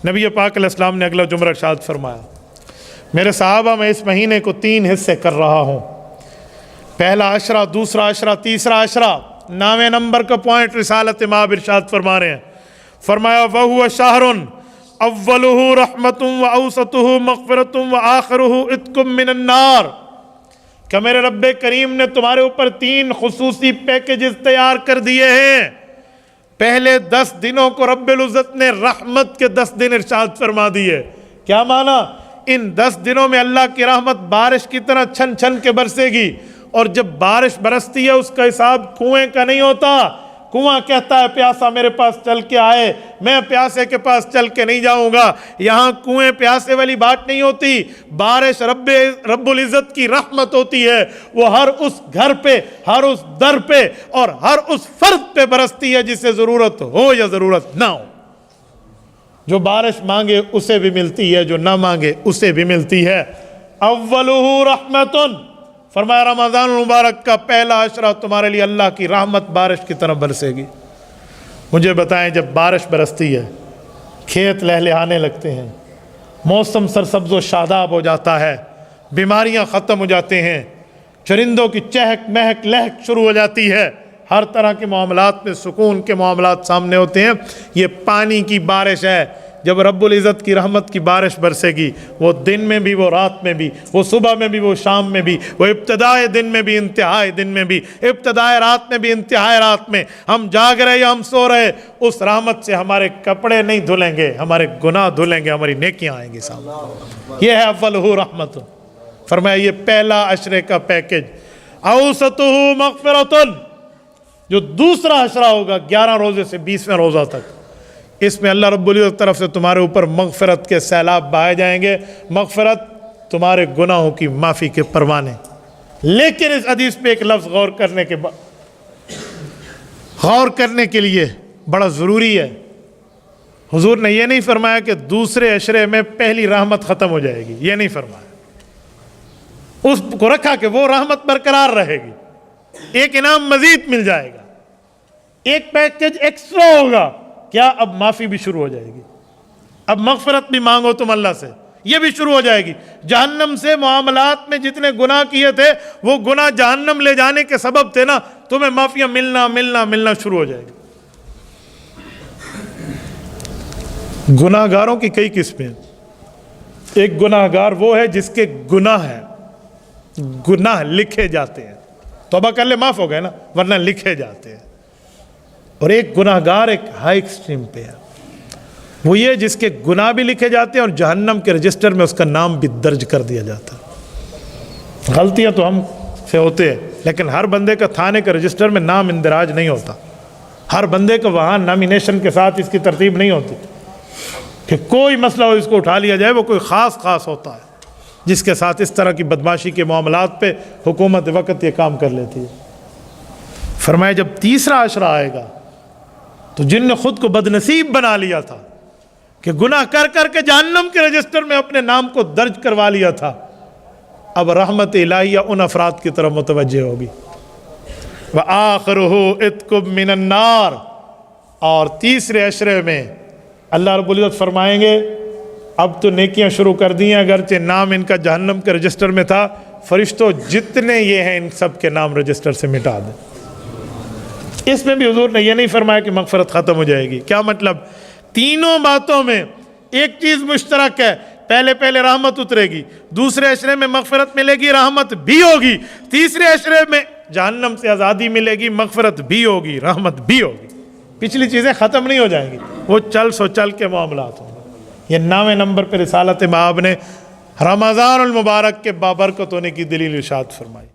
نبی پاک علیہ السلام نے اگلا جملہ ارشاد فرمایا، میرے صحابہ میں اس مہینے کو 3 حصے کر رہا ہوں، پہلا عشرہ، دوسرا عشرہ، تیسرا عشرہ۔ 9ویں نمبر کا پوائنٹ رسالت مآب ارشاد فرما رہے ہیں، فرمایا وَهُوَ شَهْرٌ أَوَّلُهُ رَحْمَةٌ وَأَوْسَطُهُ مَغْفِرَةٌ وَآخِرُهُ عِتْقٌ مِّنَ النَّارِ، کہ میرے رب کریم نے تمہارے اوپر 3 خصوصی پیکیجز تیار کر دیے ہیں۔ پہلے 10 دنوں کو رب العزت نے رحمت کے 10 دن ارشاد فرما دیے۔ کیا معنی؟ ان 10 دنوں میں اللہ کی رحمت بارش کی طرح چھن چھن کے برسے گی، اور جب بارش برستی ہے اس کا حساب کنویں کا نہیں ہوتا۔ کنواں کہتا ہے پیاسا میرے پاس چل کے آئے، میں پیاسے کے پاس چل کے نہیں جاؤں گا۔ یہاں کنویں پیاسے والی بات نہیں ہوتی، بارش رب العزت کی رحمت ہوتی ہے، وہ ہر اس گھر پہ، ہر اس در پہ اور ہر اس فرد پہ برستی ہے جسے ضرورت ہو یا ضرورت نہ ہو۔ جو بارش مانگے اسے بھی ملتی ہے، جو نہ مانگے اسے بھی ملتی ہے۔ اولہ رحمتن، فرمایا رمضان المبارک کا پہلا عشرہ تمہارے لیے اللہ کی رحمت بارش کی طرح برسے گی۔ مجھے بتائیں، جب بارش برستی ہے، کھیت لہلہانے لگتے ہیں، موسم سرسبز و شاداب ہو جاتا ہے، بیماریاں ختم ہو جاتے ہیں، چرندوں کی چہک مہک لہک شروع ہو جاتی ہے، ہر طرح کے معاملات میں سکون کے معاملات سامنے ہوتے ہیں۔ یہ پانی کی بارش ہے۔ جب رب العزت کی رحمت کی بارش برسے گی، وہ دن میں بھی، وہ رات میں بھی، وہ صبح میں بھی، وہ شام میں بھی، وہ ابتدائے دن میں بھی، انتہائی دن میں بھی، ابتدائے رات میں بھی، انتہائی رات میں، ہم جاگ رہے یا ہم سو رہے، اس رحمت سے ہمارے کپڑے نہیں دھلیں گے، ہمارے گناہ دھلیں گے، ہماری نیکیاں آئیں گی سامنے۔ یہ ہے اولہ رحمت۔ فرمایا یہ پہلا عشرے کا پیکج۔ اوسطہ مغفرۃ، جو دوسرا عشرہ ہوگا 11 روزے سے 20ویں روزہ تک، اس میں اللہ رب العزت طرف سے تمہارے اوپر مغفرت کے سیلاب بہائے جائیں گے۔ مغفرت، تمہارے گناہوں کی معافی کے پروانے۔ لیکن اس حدیث پہ ایک لفظ غور کرنے کے لیے بڑا ضروری ہے۔ حضور نے یہ نہیں فرمایا کہ دوسرے عشرے میں پہلی رحمت ختم ہو جائے گی، یہ نہیں فرمایا، اس کو رکھا کہ وہ رحمت برقرار رہے گی، ایک انعام مزید مل جائے گا، ایک پیکج ایکسٹرا ہوگا۔ کیا؟ اب معافی بھی شروع ہو جائے گی، اب مغفرت بھی مانگو تم اللہ سے، یہ بھی شروع ہو جائے گی۔ جہنم سے معاملات میں جتنے گناہ کیے تھے وہ گناہ جہنم لے جانے کے سبب تھے نا، تمہیں معافیاں ملنا شروع ہو جائے گی۔ گناہ گاروں کی کئی قسمیں ہیں۔ ایک گناہ گار وہ ہے جس کے گناہ ہیں، گناہ لکھے جاتے ہیں، توبہ کر لے معاف ہو گئے نا، ورنہ لکھے جاتے ہیں۔ اور ایک گناہ گار ایک ہائی ایکسٹریم پہ ہے، وہ یہ جس کے گناہ بھی لکھے جاتے ہیں اور جہنم کے رجسٹر میں اس کا نام بھی درج کر دیا جاتا ہے۔ غلطیاں تو ہم سے ہوتے ہیں، لیکن ہر بندے کا تھانے کے رجسٹر میں نام اندراج نہیں ہوتا، ہر بندے کا وہاں نامینیشن کے ساتھ اس کی ترتیب نہیں ہوتی کہ کوئی مسئلہ ہو اس کو اٹھا لیا جائے۔ وہ کوئی خاص ہوتا ہے جس کے ساتھ اس طرح کی بدماشی کے معاملات پہ حکومت وقت یہ کام کر لیتی ہے۔ فرمایا جب تیسرا عشرہ آئے گا تو جن نے خود کو بدنصیب بنا لیا تھا کہ گناہ کر کر کے جہنم کے رجسٹر میں اپنے نام کو درج کروا لیا تھا، اب رحمت الہیہ ان افراد کی طرف متوجہ ہوگی۔ وَآخِرُهُ عِتْقٌ مِّنَ النَّارِ، اور تیسرے عشرے میں اللہ رب العزت فرمائیں گے اب تو نیکیاں شروع کر دی ہیں، اگرچہ نام ان کا جہنم کے رجسٹر میں تھا، فرشتوں جتنے یہ ہیں ان سب کے نام رجسٹر سے مٹا دیں۔ اس میں بھی حضور نے یہ نہیں فرمایا کہ مغفرت ختم ہو جائے گی۔ کیا مطلب؟ تینوں باتوں میں ایک چیز مشترک ہے، پہلے رحمت اترے گی، دوسرے عشرے میں مغفرت ملے گی، رحمت بھی ہوگی، تیسرے عشرے میں جہنم سے آزادی ملے گی، مغفرت بھی ہوگی، رحمت بھی ہوگی۔ پچھلی چیزیں ختم نہیں ہو جائیں گی، وہ چل کے معاملات ہوں گے۔ یہ 9ویں نمبر پہ رسالت مآب نے رمضان المبارک کے بابرکت ہونے کی دلیل ارشاد فرمائی۔